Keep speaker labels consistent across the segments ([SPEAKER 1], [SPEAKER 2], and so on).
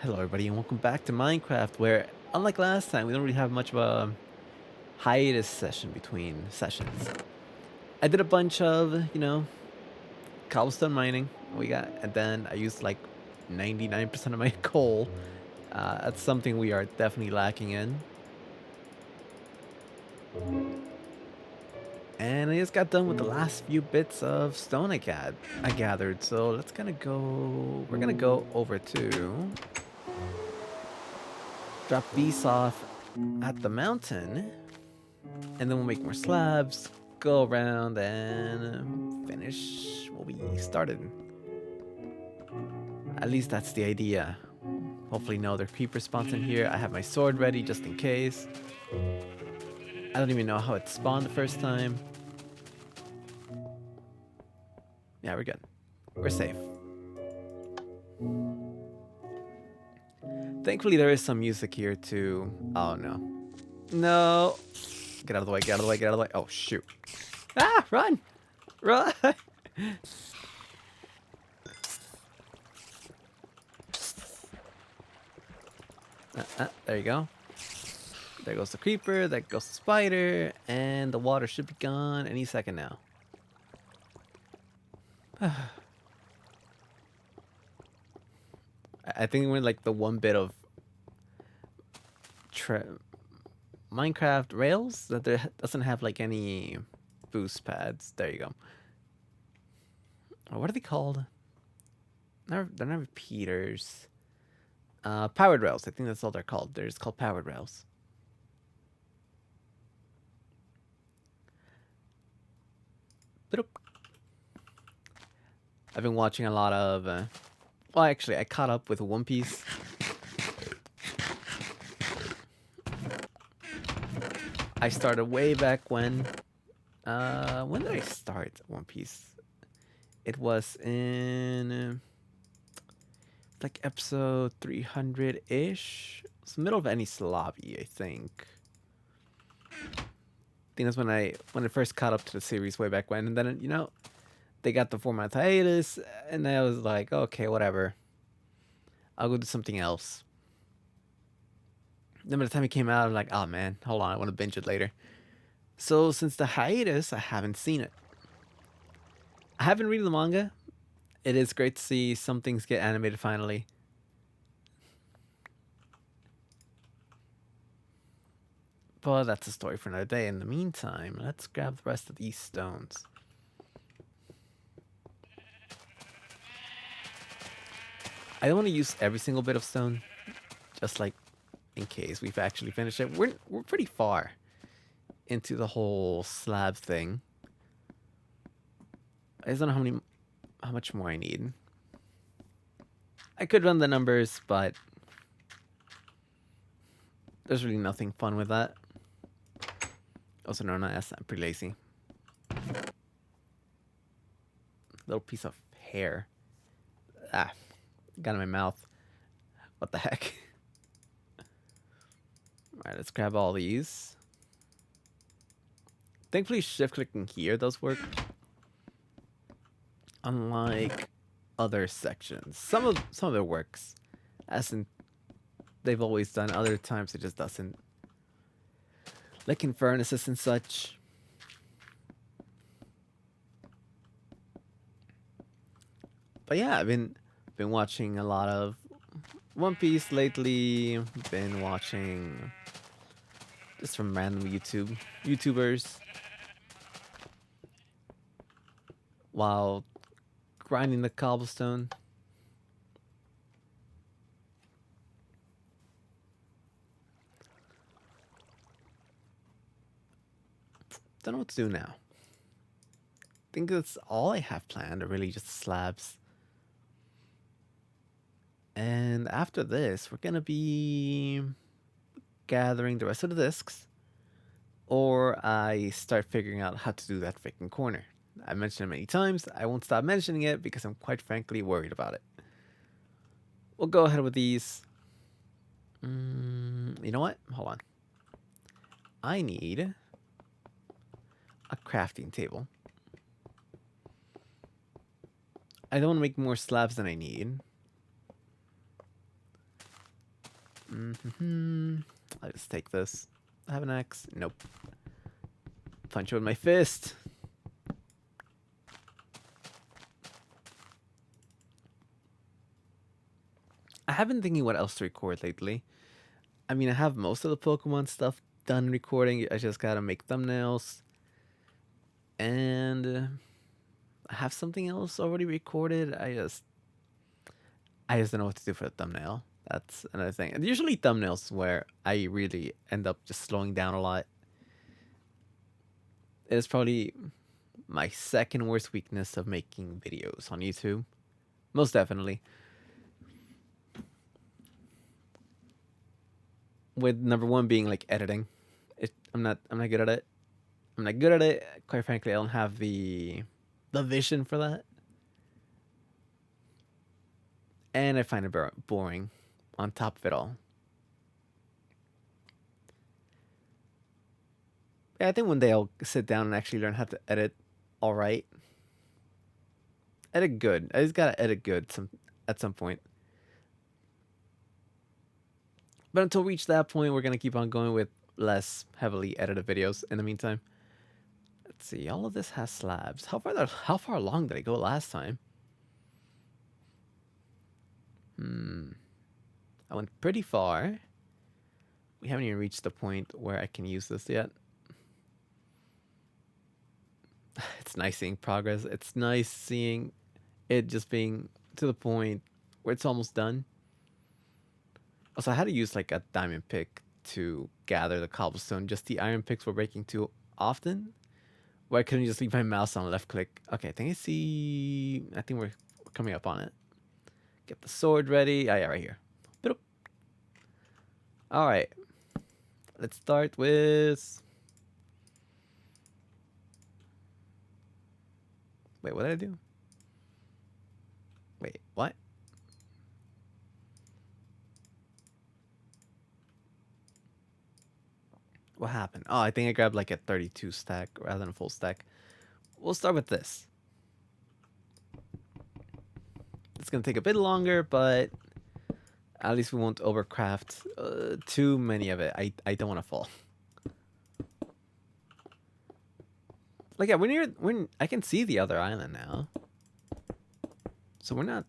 [SPEAKER 1] Hello, everybody, and welcome back to Minecraft, where, unlike last time, we don't really have much of a hiatus session between sessions. I did a bunch of, cobblestone mining. And then I used like 99% of my coal. That's something we are definitely lacking in. And I just got done with the last few bits of stone I gathered. So let's kind of go. We're gonna go over to drop these off at the mountain. And then we'll make more slabs, go around and finish what we started. At least that's the idea. Hopefully no other creeper spawns in here. I have my sword ready just in case. I don't even know how it spawned the first time. Yeah, we're good. We're safe. Thankfully there is some music here too. Oh no. No. Get out of the way, get out of the way, get out of the way. Oh shoot. Ah, run! Run! There you go. There goes the creeper, there goes the spider, and the water should be gone any second now. I think we're like the one bit of Minecraft Rails that doesn't have like any boost pads. There you go. What are they called? They're not repeaters. Powered rails. I think that's all they're called. They're just called powered rails. I've been watching a lot of. Well, actually, I caught up with One Piece. I started way back when. When did I start One Piece? It was in like episode 300-ish. It's the middle of Enies Lobby, I think. I think that's when I first caught up to the series way back when, and then they got the 4 month hiatus, and I was like, okay, whatever. I'll go do something else. Then by the time it came out, I'm like, oh man, hold on, I want to binge it later. So since the hiatus, I haven't seen it. I haven't read the manga. It is great to see some things get animated finally. But that's a story for another day. In the meantime, let's grab the rest of these stones. I don't want to use every single bit of stone, just like in case we've actually finished it. We're pretty far into the whole slab thing. I just don't know how much more I need. I could run the numbers, but there's really nothing fun with that. Also known as I'm pretty lazy. Little piece of hair. Ah, got in my mouth. What the heck? Alright, let's grab all these. Thankfully, shift clicking here does work. Unlike other sections. Some of it works. As in they've always done. Other times it just doesn't. Like in furnaces and such. But yeah, I've been watching a lot of One Piece lately. Been watching just from random YouTubers while grinding the cobblestone. Don't know what to do now. I think that's all I have planned, are really just slabs. And after this, we're gonna be gathering the rest of the discs, or I start figuring out how to do that freaking corner. I mentioned it many times. I won't stop mentioning it because I'm quite frankly worried about it. We'll go ahead with these. You know what? Hold on. I need a crafting table. I don't want to make more slabs than I need. I'll just take this. I have an axe. Nope. Punch it with my fist. I have been thinking what else to record lately. I mean, I have most of the Pokemon stuff done recording. I just gotta make thumbnails. And I have something else already recorded. I just don't know what to do for the thumbnail. That's another thing. And usually thumbnails where I really end up just slowing down a lot. It is probably my second worst weakness of making videos on YouTube. Most definitely. With number one being like editing. I'm not good at it. I'm not good at it. Quite frankly, I don't have the vision for that. And I find it boring on top of it all. Yeah, I think one day I'll sit down and actually learn how to edit all right. Edit good. I just gotta edit good at some point. But until we reach that point, we're gonna keep on going with less heavily edited videos in the meantime. Let's see, all of this has slabs. How far along did I go last time? I went pretty far. We haven't even reached the point where I can use this yet. It's nice seeing progress. It's nice seeing it just being to the point where it's almost done. Also, I had to use like a diamond pick to gather the cobblestone. Just the iron picks were breaking too often, where I couldn't just leave my mouse on left click. Okay, I think we're coming up on it. Get the sword ready. Oh yeah, right here. All right. Let's start with. Wait, what did I do? Wait, what? What happened? Oh, I think I grabbed like a 32 stack rather than a full stack. We'll start with this. It's gonna take a bit longer, but at least we won't overcraft too many of it. I don't want to fall. Like yeah, when I can see the other island now, so we're not.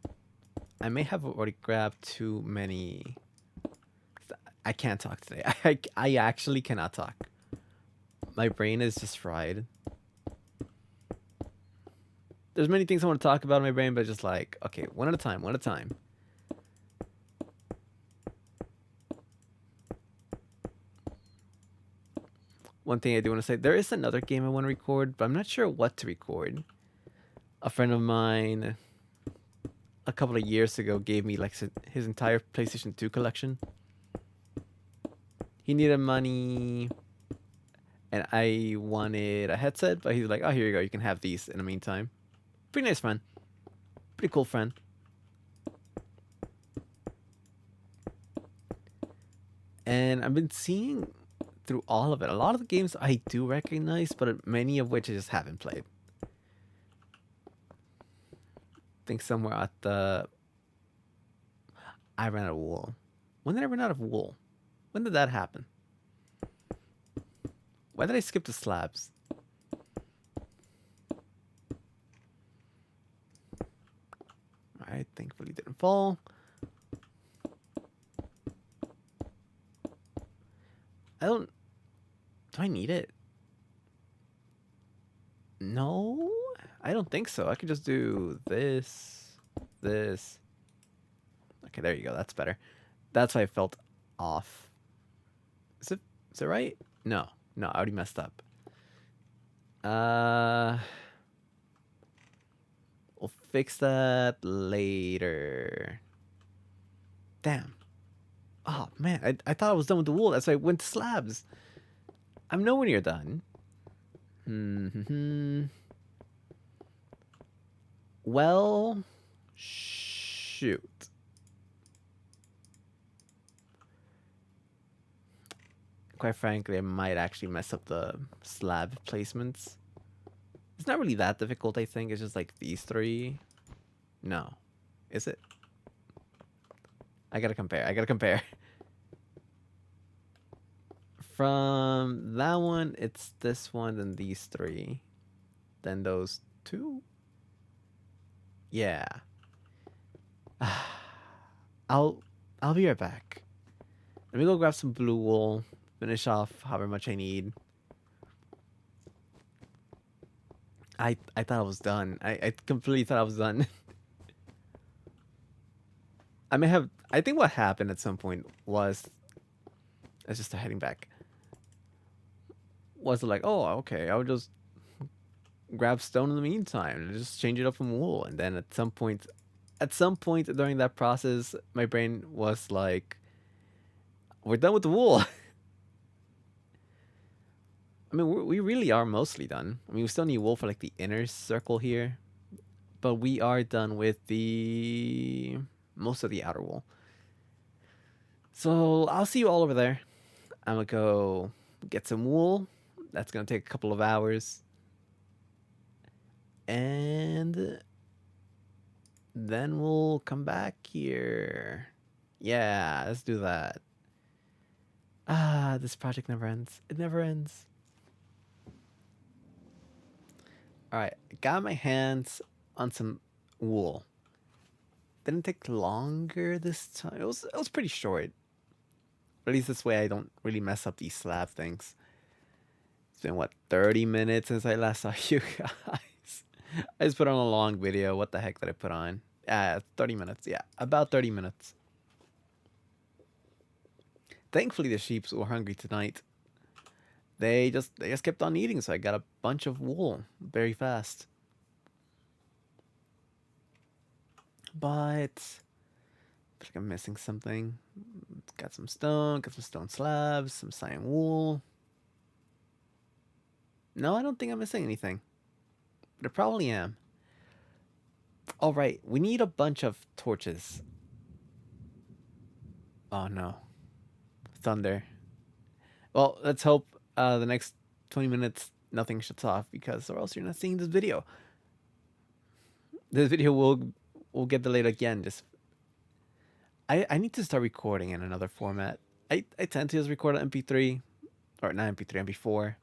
[SPEAKER 1] I may have already grabbed too many. I can't talk today. I actually cannot talk. My brain is just fried. There's many things I want to talk about in my brain, but just like, okay, one at a time, one at a time. One thing I do want to say, there is another game I want to record, but I'm not sure what to record. A friend of mine a couple of years ago gave me like his entire PlayStation 2 collection. He needed money and I wanted a headset, but he's like, oh, here you go. You can have these in the meantime. Pretty nice friend. Pretty cool friend. And I've been seeing through all of it. A lot of the games I do recognize, but many of which I just haven't played. I think somewhere at the... I ran out of wool. When did I run out of wool? When did that happen? Why did I skip the slabs? Alright, thankfully didn't fall. Do I need it? No, I don't think so. I could just do this. Okay, there you go. That's better. That's why I felt off. Is it right? No, I already messed up. We'll fix that later. Damn. Oh man, I thought I was done with the wool. That's why I went to slabs. I'm nowhere near done. Well, shoot. Quite frankly, I might actually mess up the slab placements. It's not really that difficult, I think. It's just like these three. No. Is it? I gotta compare. From that one, it's this one, then these three, then those two. Yeah. I'll I'll be right back. Let me go grab some blue wool, finish off however much I need. I thought I was done. I completely thought I was done. I may have. I think what happened at some point was, let's just start heading back. Was like, oh, okay, I would just grab stone in the meantime and just change it up from wool, and then at some point during that process, my brain was like, we're done with the wool. I mean, we really are mostly done. I mean, we still need wool for like the inner circle here, but we are done with the most of the outer wool. So I'll see you all over there. I'm gonna go get some wool. That's gonna take a couple of hours. And then we'll come back here. Yeah, let's do that. Ah, this project never ends. It never ends. Alright, got my hands on some wool. Didn't take longer this time. It was pretty short. But at least this way I don't really mess up these slab things. It's been what, 30 minutes since I last saw you guys. I just put on a long video. What the heck did I put on? 30 minutes. Yeah, about 30 minutes. Thankfully the sheeps were hungry tonight. They just kept on eating, so I got a bunch of wool very fast. But I feel like I'm missing something. Got some stone slabs, some cyan wool. No, I don't think I'm missing anything. But I probably am. Alright, we need a bunch of torches. Oh no. Thunder. Well, let's hope the next 20 minutes nothing shuts off, because or else you're not seeing this video. This video will get delayed again. Just I need to start recording in another format. I tend to just record on MP3, or not MP3, MP4,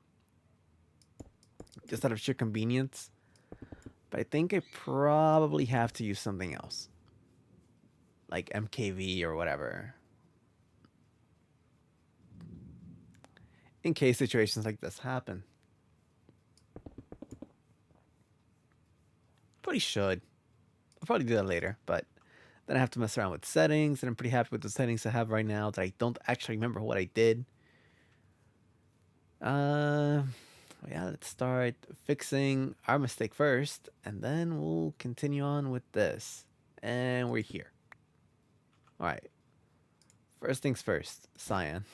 [SPEAKER 1] just out of sheer convenience. But I think I probably have to use something else, like MKV or whatever, in case situations like this happen. Probably should. I'll probably do that later, but then I have to mess around with settings, and I'm pretty happy with the settings I have right now that I don't actually remember what I did. Yeah, let's start fixing our mistake first, and then we'll continue on with this. And we're here. Alright. First things first, cyan.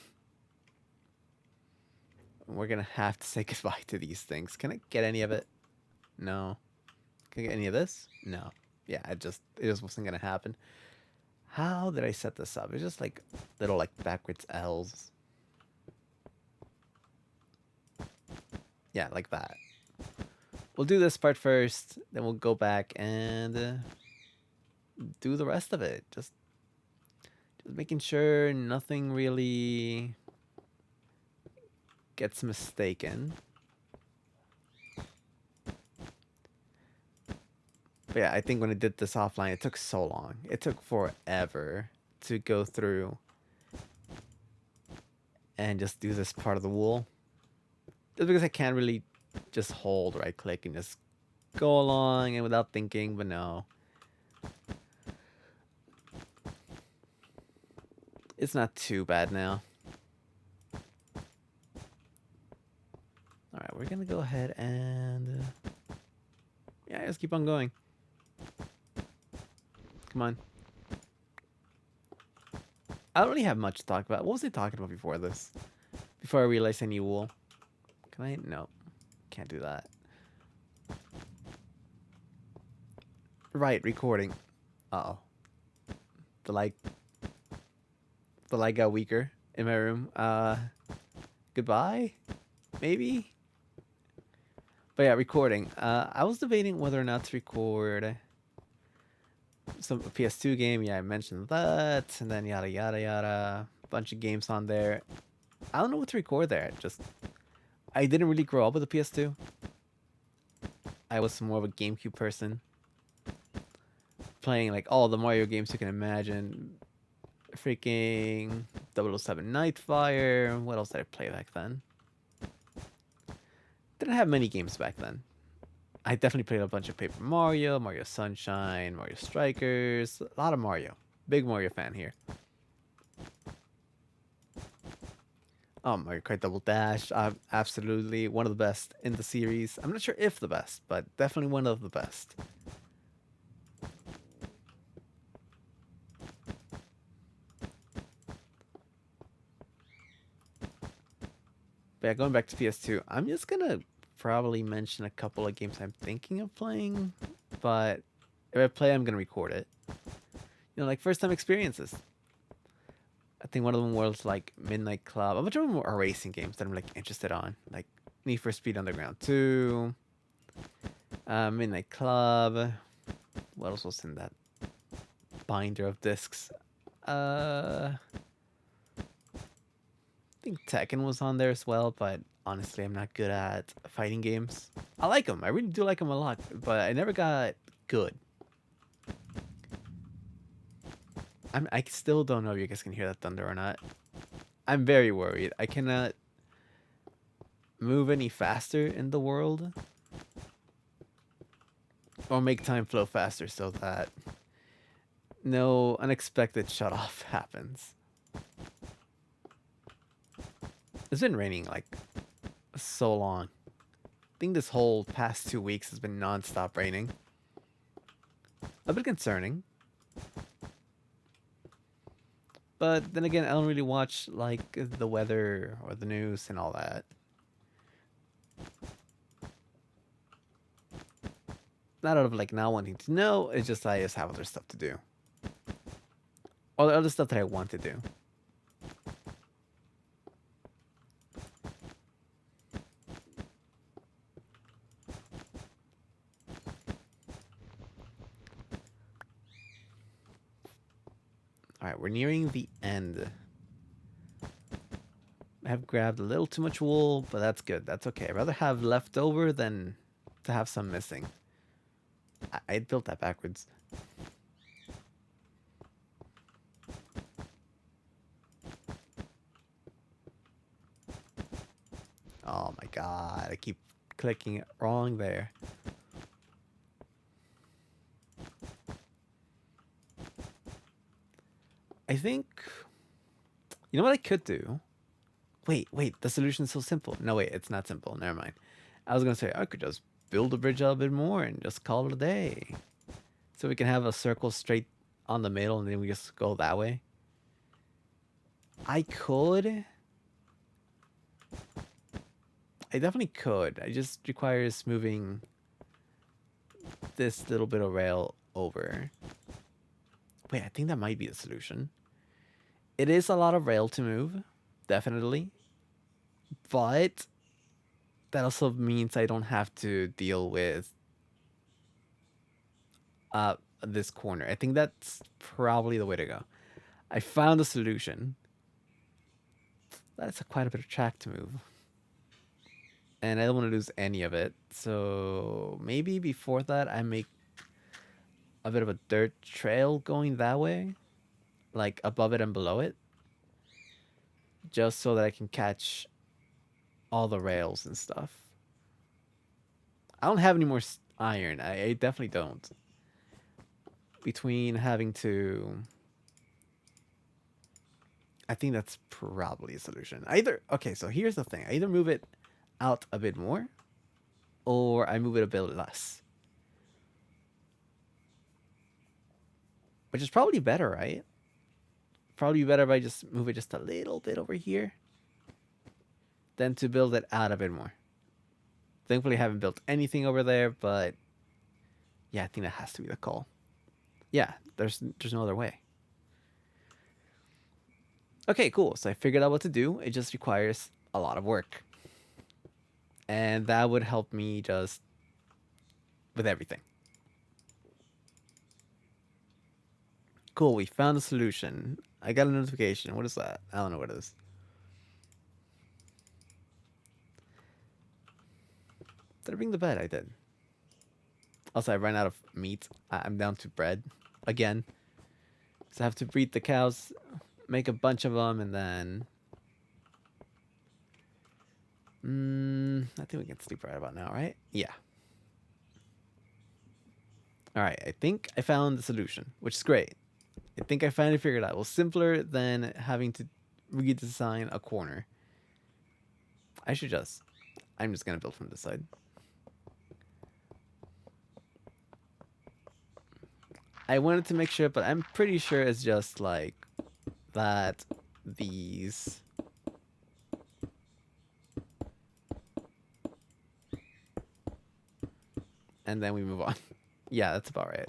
[SPEAKER 1] We're gonna have to say goodbye to these things. Can I get any of it? No. Can I get any of this? No. Yeah, it just wasn't gonna happen. How did I set this up? It's just like little like backwards L's. Yeah, like that. We'll do this part first, then we'll go back and do the rest of it. Just making sure nothing really gets mistaken. But yeah, I think when I did this offline, it took so long. It took forever to go through and just do this part of the wool. Just because I can't really just hold right click and just go along and without thinking, but no. It's not too bad now. Alright, we're gonna go ahead and yeah, just keep on going. Come on. I don't really have much to talk about. What was I talking about before this? Before I realized I need wool. Can I? No. Can't do that. Right, recording. Uh-oh. The light got weaker in my room. Goodbye? Maybe? But yeah, recording. I was debating whether or not to record some PS2 game. Yeah, I mentioned that. And then yada yada yada. Bunch of games on there. I don't know what to record there. Just I didn't really grow up with a PS2. I was more of a GameCube person, playing like all the Mario games you can imagine. Freaking 007 Nightfire. What else did I play back then? Didn't have many games back then. I definitely played a bunch of Paper Mario, Mario Sunshine, Mario Strikers, a lot of Mario. Big Mario fan here. Mario Kart Double Dash, absolutely one of the best in the series. I'm not sure if the best, but definitely one of the best. But yeah, going back to PS2, I'm just gonna probably mention a couple of games I'm thinking of playing, but if I play, I'm gonna record it. Like first time experiences. I think one of them was like Midnight Club. A bunch of them are racing games that I'm like interested on, like Need for Speed Underground 2, Midnight Club. What else was in that binder of discs? I think Tekken was on there as well, but honestly, I'm not good at fighting games. I like them. I really do like them a lot, but I never got good. I still don't know if you guys can hear that thunder or not. I'm very worried. I cannot move any faster in the world or make time flow faster so that no unexpected shut off happens. It's been raining like so long. I think this whole past 2 weeks has been non-stop raining. A bit concerning. But then again, I don't really watch like the weather or the news and all that. Not out of like not wanting to know, it's just I just have other stuff to do. Or the other stuff that I want to do. Alright, we're nearing the end. I have grabbed a little too much wool, but that's good. That's okay. I'd rather have leftover than to have some missing. I built that backwards. Oh my god, I keep clicking it wrong there. I think... You know what I could do? Wait, the solution's so simple. No, wait, it's not simple. Never mind. I was gonna say, I could just build a bridge a bit more and just call it a day. So we can have a circle straight on the middle and then we just go that way. I could. I definitely could. It just requires moving this little bit of rail over. Wait, I think that might be the solution. It is a lot of rail to move, definitely. But that also means I don't have to deal with this corner. I think that's probably the way to go. I found a solution. That's quite a bit of track to move. And I don't want to lose any of it. So maybe before that, I make a bit of a dirt trail going that way, like above it and below it, just so that I can catch all the rails and stuff. I don't have any more iron. I definitely don't. Between having to... I think that's probably a solution. Okay, so here's the thing. I either move it out a bit more, or I move it a bit less. Which is probably better, right? Probably better if I just move it just a little bit over here than to build it out a bit more. Thankfully, I haven't built anything over there, but yeah, I think that has to be the call. Yeah, there's no other way. Okay, cool. So I figured out what to do. It just requires a lot of work. And that would help me just with everything. Cool, we found a solution. I got a notification. What is that? I don't know what it is. Did I bring the bed? I did. Also, I ran out of meat. I'm down to bread again. So I have to breed the cows, make a bunch of them, and then... I think we can sleep right about now, right? Yeah. Alright, I think I found the solution, which is great. I think I finally figured it out. Well, simpler than having to redesign a corner. I'm just gonna build from this side. I wanted to make sure, but I'm pretty sure it's just like that, these. And then we move on. Yeah, that's about right.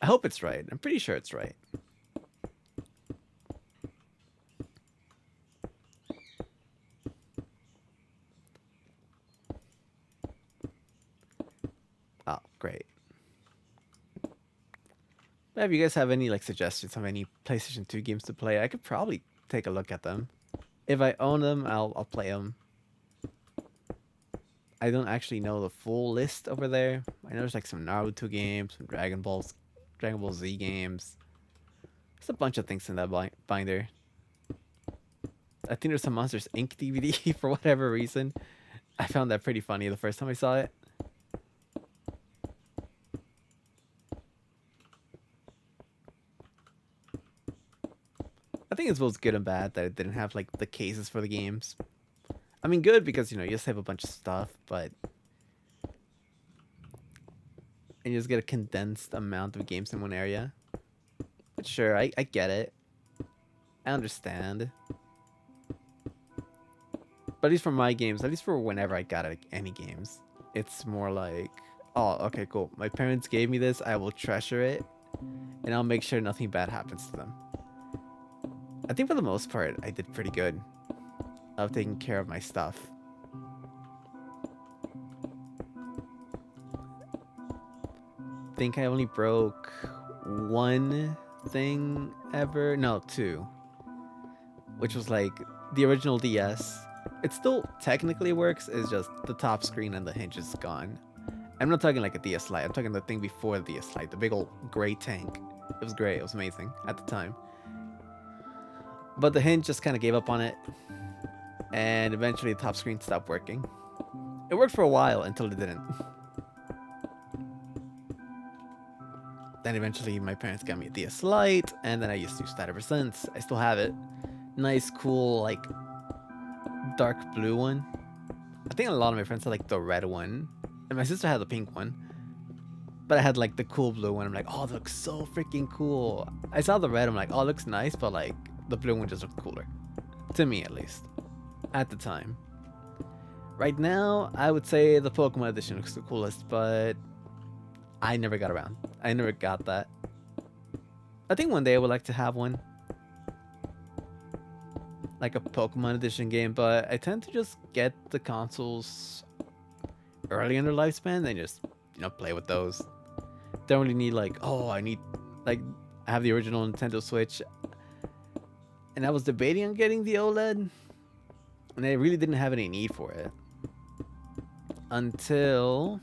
[SPEAKER 1] I hope it's right. I'm pretty sure it's right. Oh, great. But if you guys have any like suggestions of any PlayStation 2 games to play, I could probably take a look at them. If I own them, I'll play them. I don't actually know the full list over there. I know there's like some Naruto games, some Dragon Ball Z games. There's a bunch of things in that binder. I think there's some Monsters Inc. DVD for whatever reason. I found that pretty funny the first time I saw it. I think it's both good and bad that it didn't have like the cases for the games. I mean, good because, you know, you just have a bunch of stuff, but... And you just get a condensed amount of games in one area. But sure, I get it. I understand. But at least for my games, at least for whenever I got any games, it's more like, oh, okay, cool. My parents gave me this, I will treasure it, and I'll make sure nothing bad happens to them. I think for the most part, I did pretty good of taking care of my stuff. I think I only broke one thing ever. No, two. Which was like the original DS. It still technically works, it's just the top screen and the hinge is gone. I'm not talking like a DS Lite, I'm talking the thing before the DS Lite, the big old gray tank. It was great, it was amazing at the time. But the hinge just kind of gave up on it, and eventually the top screen stopped working. It worked for a while until it didn't. Then eventually my parents got me a DS Lite, and then I used to use that ever since. I still have it. Nice, cool, like, dark blue one. I think a lot of my friends had like the red one, and my sister had the pink one. But I had like the cool blue one. I'm like, oh, that looks so freaking cool. I saw the red, I'm like, oh, it looks nice, but like the blue one just looked cooler. To me, at least. At the time. Right now, I would say the Pokemon edition looks the coolest, but I never got around. I never got that. I think one day I would like to have one. Like a Pokemon edition game, but I tend to just get the consoles early in their lifespan and just, you know, play with those. Don't really need like, oh, I need, like, I have the original Nintendo Switch, and I was debating on getting the OLED, and I really didn't have any need for it until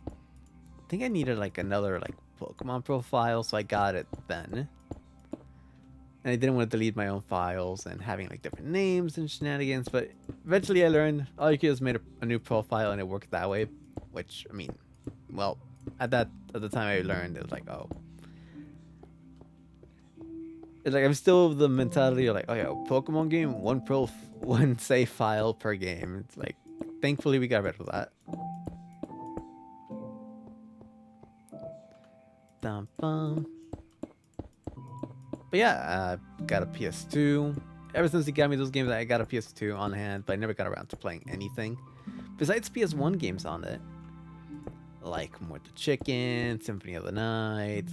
[SPEAKER 1] I think I needed like another like Pokemon profile, so I got it then. And I didn't want to delete my own files and having like different names and shenanigans, but eventually I learned all you could do is make a new profile and it worked that way, which, I mean, well, at the time I learned, it was like, oh. It's like I'm still the mentality of like, oh yeah, Pokemon game, one save file per game. It's like, thankfully we got rid of that. Dum bum. But yeah, I got a PS2. Ever since he got me those games, I got a PS2 on hand, but I never got around to playing anything besides PS1 games on it. Like More the Chicken, Symphony of the Night,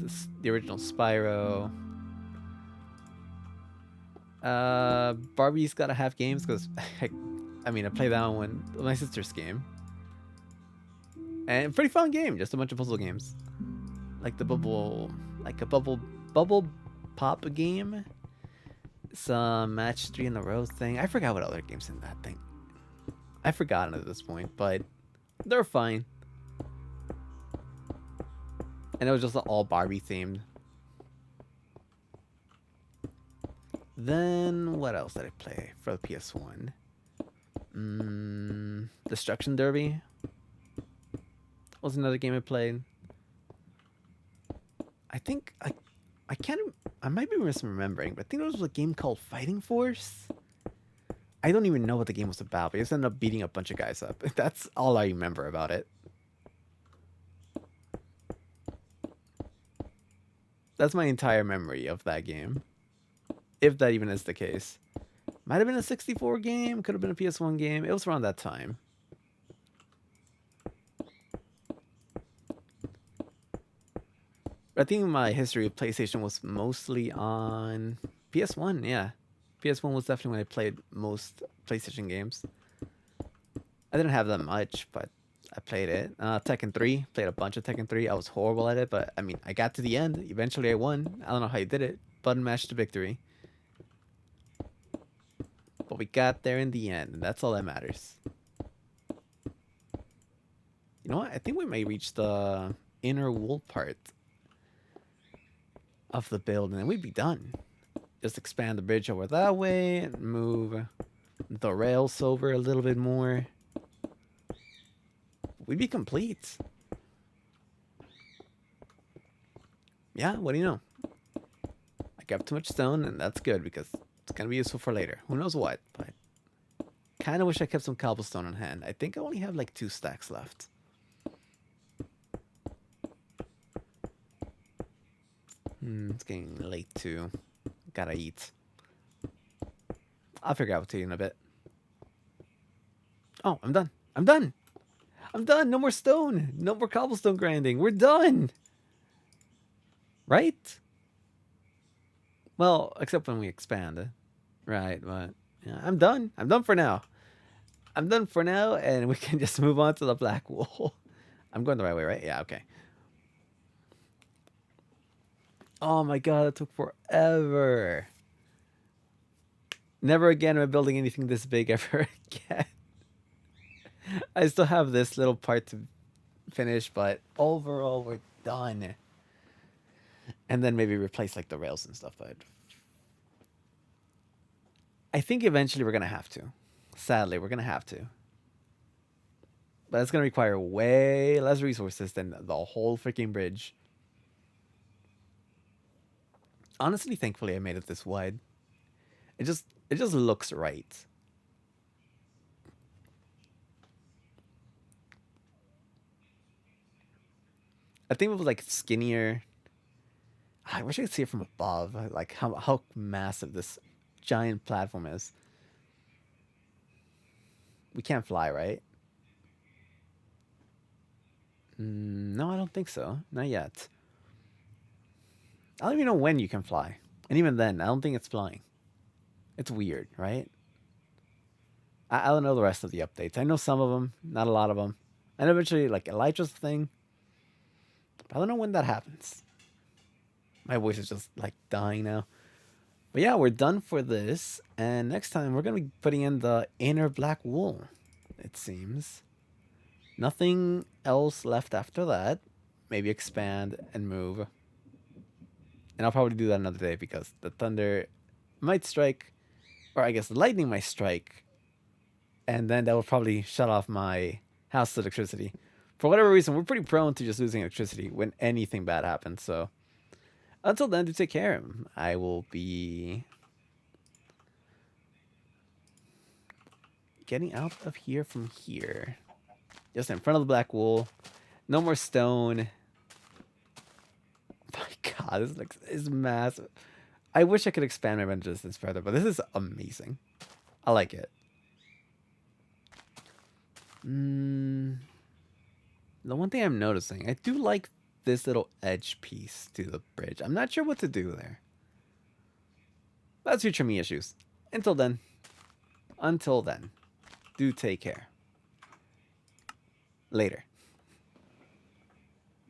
[SPEAKER 1] the original Spyro. Barbie's gotta have games because I mean, I played that one with my sister's game. And pretty fun game, just a bunch of puzzle games. Like the bubble pop game. Some match 3 in a row thing. I forgot what other games in that thing. I've forgotten at this point, but They're fine. And it was just all Barbie themed. Then what else did I play for the PS1? Destruction Derby was another game I played. I think I can't. I might be misremembering, but I think there was a game called Fighting Force. I don't even know what the game was about, but I just ended up beating a bunch of guys up. That's all I remember about it. That's my entire memory of that game. If that even is the case. Might have been a 64 game, could have been a PS1 game. It was around that time. I think my history of PlayStation was mostly on PS1, yeah. PS1 was definitely when I played most PlayStation games. I didn't have that much, but I played it. Tekken 3, played a bunch of Tekken 3. I was horrible at it, but I mean, I got to the end. Eventually I won. I don't know how I did it. Button mash to victory. But we got there in the end, and that's all that matters. You know what? I think we may reach the inner wall part of the build, and then we'd be done. Just expand the bridge over that way and move the rails over a little bit more. We'd be complete. Yeah, what do you know? I got too much stone, and that's good because it's gonna be useful for later. Who knows what, but kind of wish I kept some cobblestone on hand. I think I only have like 2 stacks left. It's getting late too. Gotta eat. I'll figure out what to eat in a bit. Oh, I'm done. I'm done. I'm done. No more stone. No more cobblestone grinding. We're done. Right? Well, except when we expand. Right, but yeah, I'm done. I'm done for now. I'm done for now, and we can just move on to the black wool. I'm going the right way, right? Yeah, okay. Oh my god, it took forever. Never again am I building anything this big ever again. I still have this little part to finish, but overall we're done. And then maybe replace like the rails and stuff, but I think eventually we're gonna have to. Sadly, we're gonna have to. But it's gonna require way less resources than the whole freaking bridge. Honestly, thankfully I made it this wide. It just looks right. I think it was like skinnier. I wish I could see it from above, like how massive this giant platform is. We can't fly, right? No, I don't think so. Not yet. I don't even know when you can fly. And even then, I don't think it's flying. It's weird, right? I don't know the rest of the updates. I know some of them, not a lot of them. And eventually, like, Elytra's thing. But I don't know when that happens. My voice is just, like, dying now. But yeah, we're done for this. And next time, we're going to be putting in the inner black wool, it seems. Nothing else left after that. Maybe expand and move. And I'll probably do that another day because the thunder might strike, or I guess the lightning might strike, and then that will probably shut off my house electricity. For whatever reason, we're pretty prone to just losing electricity when anything bad happens. So until then, do take care. I will be getting out of here from here. Just in front of the black wool. No more stone. My god, this is massive. I wish I could expand my render distance further, but this is amazing. I like it. The one thing I'm noticing, I do like this little edge piece to the bridge. I'm not sure what to do there. That's future me issues. Until then, do take care. Later.